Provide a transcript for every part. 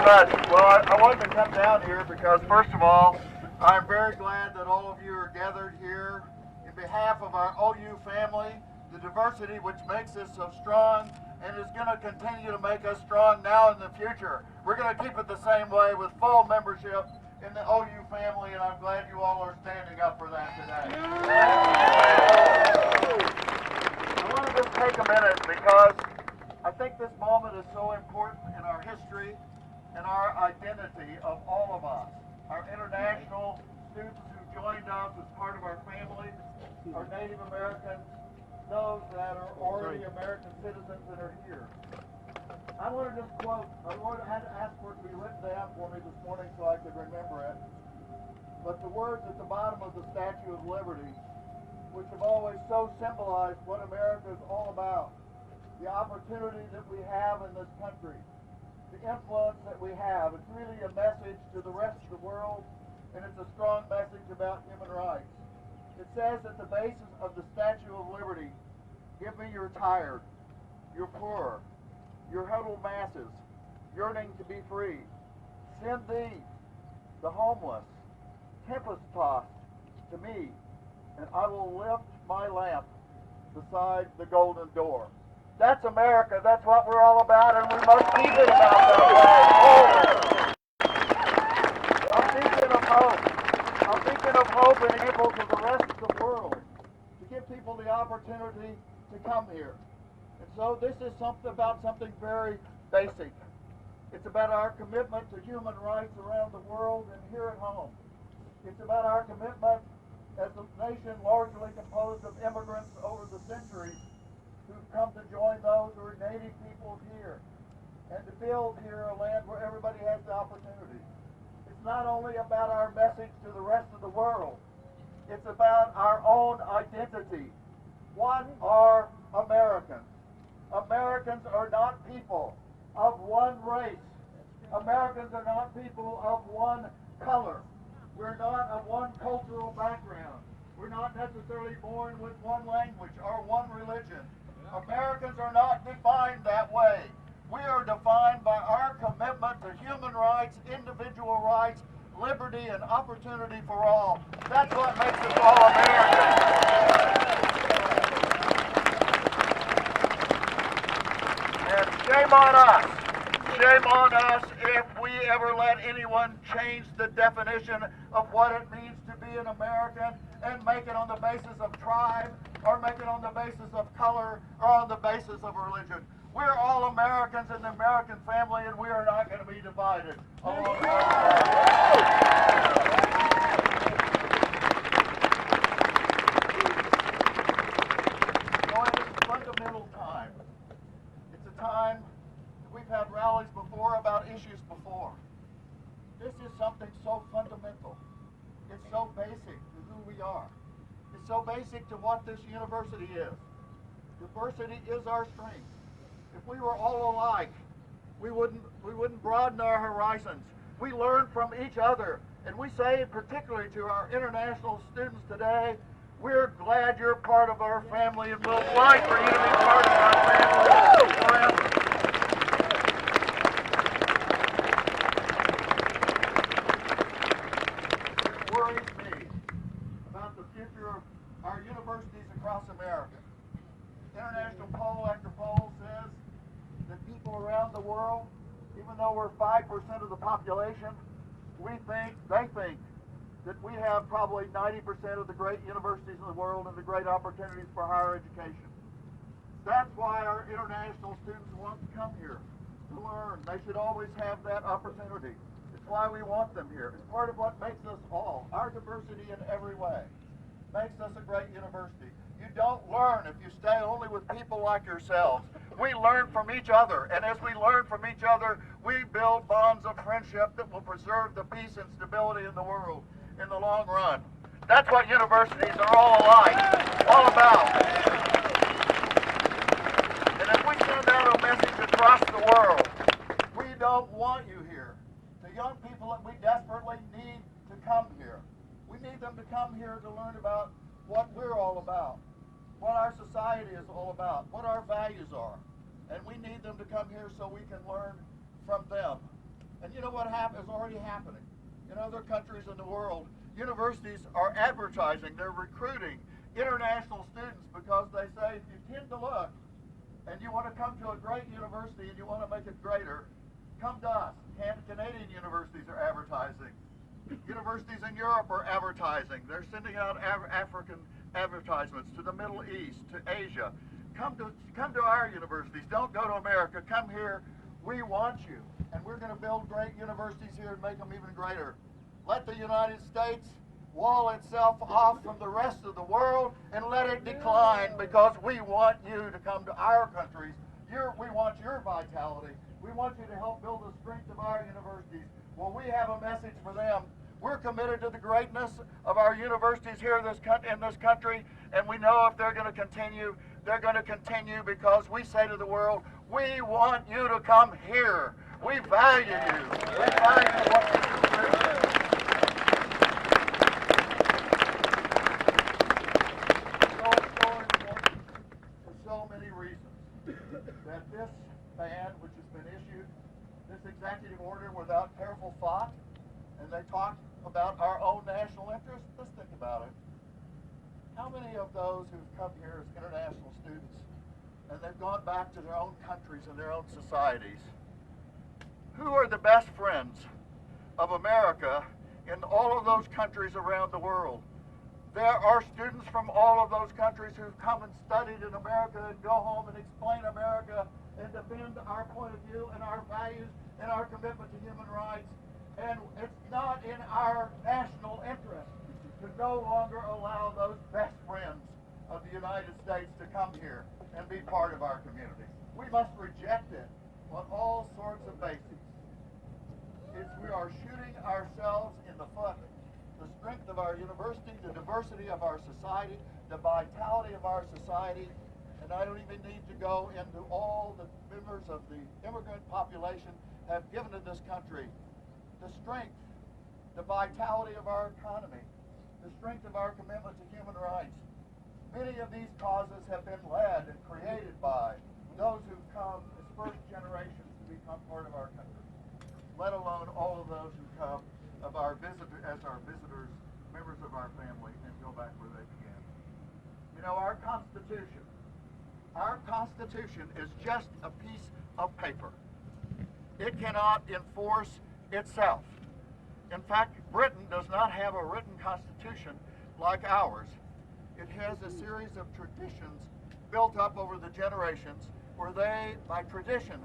much. Well, I wanted to come down here because, first of all, I'm very glad that all of you are gathered here in behalf of our OU family, the diversity which makes us so strong and is going to continue to make us strong now and in the future. We're going to keep it the same way with full membership in the OU family, and I'm glad you all are standing up for that today. I want to just take a minute because I think this moment is so important in our history and our identity of all of us. Our international students who joined us as part of our family, our Native Americans, those that are already American citizens that are here. I want to just quote, I had to ask for it to be written down for me this morning so I could remember it. But the words at the bottom of the Statue of Liberty, which have always so symbolized what America is all about, the opportunity that we have in this country, the influence that we have. It's really a message to the rest of the world, and it's a strong message about human rights. It says at the basis of the Statue of Liberty, "Give me your tired, your poor, your huddled masses, yearning to be free. Send these, the homeless, tempest-tossed, to me, and I will lift my lamp beside the golden door." That's America. That's what we're all about, and we must keep it about that way. I'm thinking of hope. I'm thinking of hope and able to the rest of the world to give people the opportunity to come here. And so this is something very basic. It's about our commitment to human rights around the world and here at home. It's about our commitment as a nation largely composed of immigrants over the centuries who've come to join those who are native peoples here and to build here a land where everybody has the opportunity. It's not only about our message to the rest of the world, it's about our own identity. What are Americans? Americans are not people of one race. Americans are not people of one color. We're not of one cultural background. We're not necessarily born with one language or one religion. Americans are not defined that way. We are defined by our commitment to human rights, individual rights, liberty, and opportunity for all. That's what makes us all Americans. And shame on us. Shame on us if we ever let anyone change the definition of what it means to be an American and make it on the basis of tribe or make it on the basis of color or on the basis of religion. We're all Americans in the American family, and we are not going to be divided along those lines. So it is a fundamental time. It's a time we've had rallies before about issues before. This is something so fundamental. It's so basic to who we are. It's so basic to what this university is. Diversity is our strength. If we were all alike, we wouldn't broaden our horizons. We learn from each other, and we say particularly to our international students today, we're glad you're part of our family, and we'll fight for you to be part of our family forever. It worries me about the future of our universities across America. International poll after poll says that people around the world, even though we're 5% of the population, they think that we have probably 90% of the great universities in the world and the great opportunities for higher education. That's why our international students want to come here to learn. They should always have that opportunity. It's why we want them here. It's part of what makes us all, our diversity in every way, makes us a great university. You don't learn if you stay only with people like yourselves. We learn from each other, and as we learn from each other, we build bonds of friendship that will preserve the peace and stability in the world in the long run. That's what universities are all alike, all about. And if we send out a message across the world, we don't want you here. The young people that we desperately need to come here. We need them to come here to learn about what we're all about, what our society is all about, what our values are. And we need them to come here so we can learn from them. And you know what is already happening? In other countries in the world, universities are advertising, they're recruiting international students because they say if you tend to look and you want to come to a great university and you want to make it greater, come to us. Canadian universities are advertising. Universities in Europe are advertising. They're sending out African advertisements to the Middle East, to Asia. Come to our universities. Don't go to America. Come here. We want you. And we're going to build great universities here and make them even greater. Let the United States wall itself off from the rest of the world and let it decline, because we want you to come to our countries. We want your vitality. We want you to help build the strength of our universities. Well, we have a message for them. We're committed to the greatness of our universities here in this country, and we know if they're going to continue, they're going to continue because we say to the world, we want you to come here. We value you. We value what you do. So it's so important for so many reasons that this ban, which has been issued, this executive order without careful thought, and they talk about our own national interests. Let's think about it. How many of those who've come here as international students and they've gone back to their own countries and their own societies, who are the best friends of America in all of those countries around the world? There are students from all of those countries who've come and studied in America and go home and explain America and defend our point of view and our values and our commitment to human rights. And it's not in our national interest to no longer allow those best friends of the United States to come here and be part of our community. We must reject it on all sorts of bases. We are shooting ourselves in the foot. The strength of our university, the diversity of our society, the vitality of our society, and I don't even need to go into all the members of the immigrant population have given to this country. The strength, the vitality of our economy, the strength of our commitment to human rights. Many of these causes have been led and created by those who've come as first generations to become part of our country, let alone all of those who come as our visitors, members of our family, and go back where they began. You know, our Constitution is just a piece of paper. It cannot enforce itself. In fact, Britain does not have a written constitution like ours. It has a series of traditions built up over the generations where they, by tradition,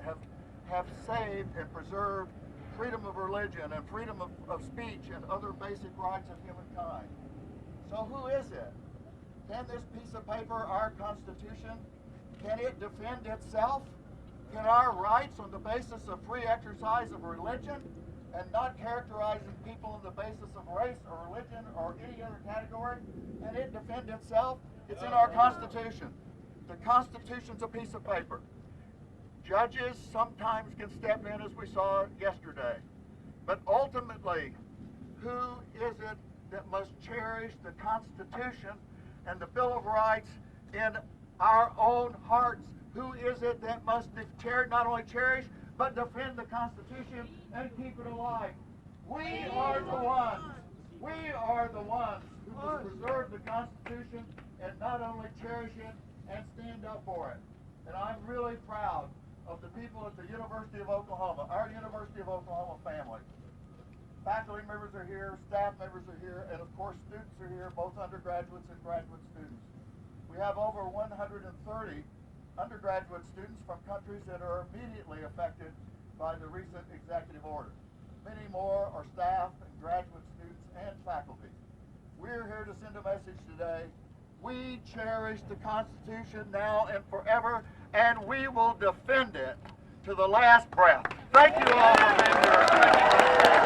have saved and preserved freedom of religion and freedom of speech and other basic rights of humankind. So who is it? Can this piece of paper, our Constitution, can it defend itself? Can our rights on the basis of free exercise of religion and not characterizing people on the basis of race or religion or any other category, can it defend itself? It's in our Constitution. The Constitution's a piece of paper. Judges sometimes can step in, as we saw yesterday. But ultimately, who is it that must cherish the Constitution and the Bill of Rights in our own hearts? Who is it that must not only cherish, but defend the Constitution and keep it alive? We are the ones. We are the ones who must preserve the Constitution and not only cherish it and stand up for it. And I'm really proud of the people at the University of Oklahoma, our University of Oklahoma family. Faculty members are here, staff members are here, and of course students are here, both undergraduates and graduate students. We have over 130 undergraduate students from countries that are immediately affected by the recent executive order. Many more are staff and graduate students and faculty. We're here to send a message today. We cherish the Constitution now and forever, and we will defend it to the last breath. Thank you all for being here.